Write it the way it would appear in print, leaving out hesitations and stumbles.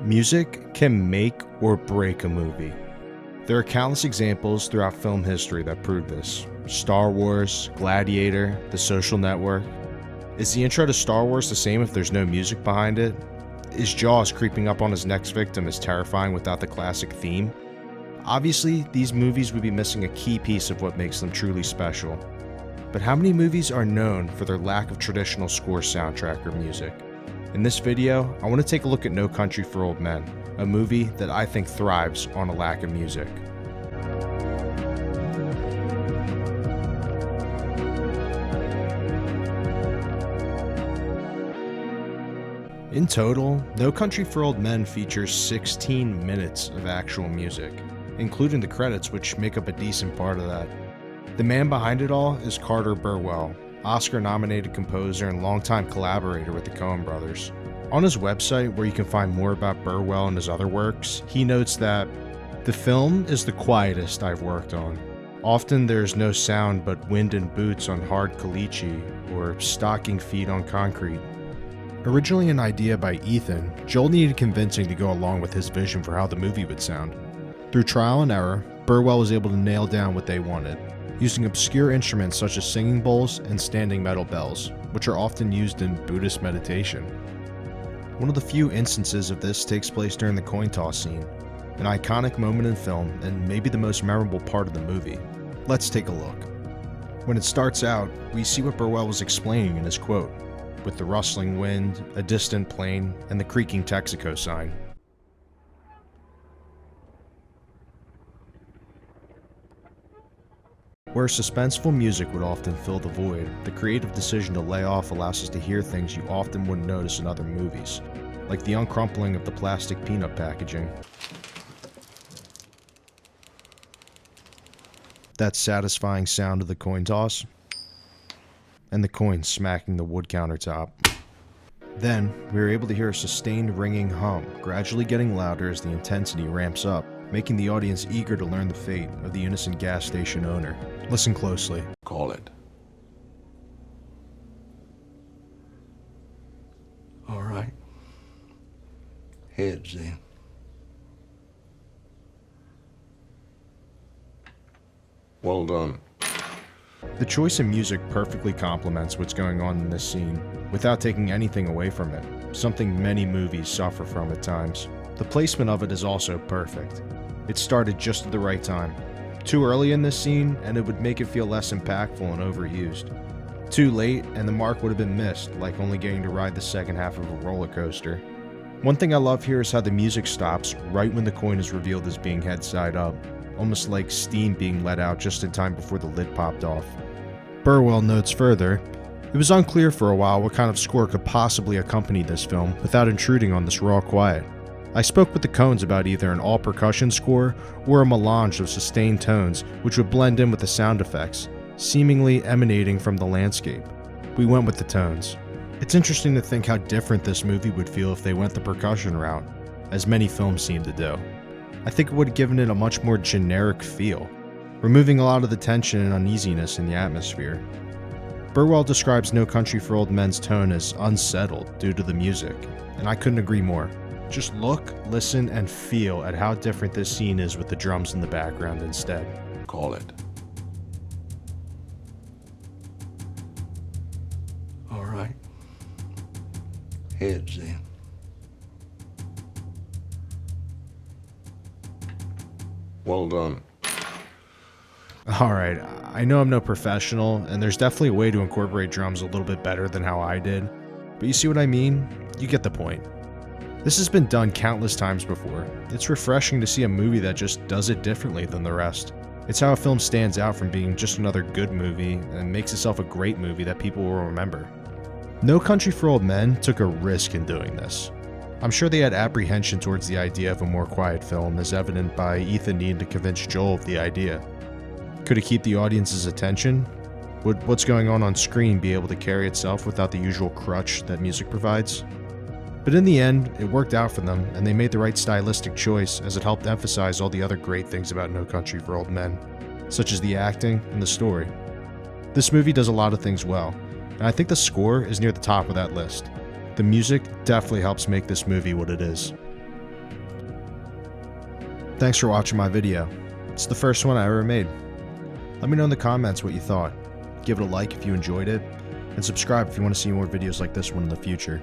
Music can make or break a movie. There are countless examples throughout film history that prove this. Star Wars, Gladiator, The Social Network. Is the intro to Star Wars the same if there's no music behind it? Is Jaws creeping up on his next victim as terrifying without the classic theme? Obviously, these movies would be missing a key piece of what makes them truly special. But how many movies are known for their lack of traditional score soundtrack or music? In this video, I want to take a look at No Country for Old Men, a movie that I think thrives on a lack of music. In total, No Country for Old Men features 16 minutes of actual music, including the credits, which make up a decent part of that. The man behind it all is Carter Burwell, Oscar-nominated composer and longtime collaborator with the Coen brothers. On his website, where you can find more about Burwell and his other works, he notes that the film is the quietest I've worked on. Often there's no sound but wind and boots on hard caliche or stocking feet on concrete. Originally an idea by Ethan, Joel needed convincing to go along with his vision for how the movie would sound. Through trial and error, Burwell was able to nail down what they wanted, using obscure instruments such as singing bowls and standing metal bells, which are often used in Buddhist meditation. One of the few instances of this takes place during the coin toss scene, an iconic moment in film and maybe the most memorable part of the movie. Let's take a look. When it starts out, we see what Burwell was explaining in his quote, with the rustling wind, a distant plane, and the creaking Texaco sign. Where suspenseful music would often fill the void, the creative decision to lay off allows us to hear things you often wouldn't notice in other movies, like the uncrumpling of the plastic peanut packaging. That satisfying sound of the coin toss, and the coin smacking the wood countertop. Then, we are able to hear a sustained ringing hum, gradually getting louder as the intensity ramps up, making the audience eager to learn the fate of the innocent gas station owner. Listen closely. Call it. All right. Heads then. Well done. The choice of music perfectly complements what's going on in this scene, without taking anything away from it, something many movies suffer from at times. The placement of it is also perfect. It started just at the right time. Too early in this scene, and it would make it feel less impactful and overused. Too late, and the mark would have been missed, like only getting to ride the second half of a roller coaster. One thing I love here is how the music stops right when the coin is revealed as being head side up, almost like steam being let out just in time before the lid popped off. Burwell notes further, it was unclear for a while what kind of score could possibly accompany this film without intruding on this raw quiet. I spoke with the Coens about either an all-percussion score or a melange of sustained tones which would blend in with the sound effects, seemingly emanating from the landscape. We went with the tones. It's interesting to think how different this movie would feel if they went the percussion route, as many films seem to do. I think it would have given it a much more generic feel, removing a lot of the tension and uneasiness in the atmosphere. Burwell describes No Country for Old Men's tone as unsettled due to the music, and I couldn't agree more. Just look, listen, and feel at how different this scene is with the drums in the background instead. Call it. All right. Heads then. Well done. Alright, I know I'm no professional, and there's definitely a way to incorporate drums a little bit better than how I did, but you see what I mean? You get the point. This has been done countless times before. It's refreshing to see a movie that just does it differently than the rest. It's how a film stands out from being just another good movie and makes itself a great movie that people will remember. No Country for Old Men took a risk in doing this. I'm sure they had apprehension towards the idea of a more quiet film, as evident by Ethan needing to convince Joel of the idea. Could it keep the audience's attention? Would what's going on screen be able to carry itself without the usual crutch that music provides? But in the end, it worked out for them, and they made the right stylistic choice as it helped emphasize all the other great things about No Country for Old Men, such as the acting and the story. This movie does a lot of things well, and I think the score is near the top of that list. The music definitely helps make this movie what it is. Thanks for watching my video. It's the first one I ever made. Let me know in the comments what you thought. Give it a like if you enjoyed it, and subscribe if you want to see more videos like this one in the future.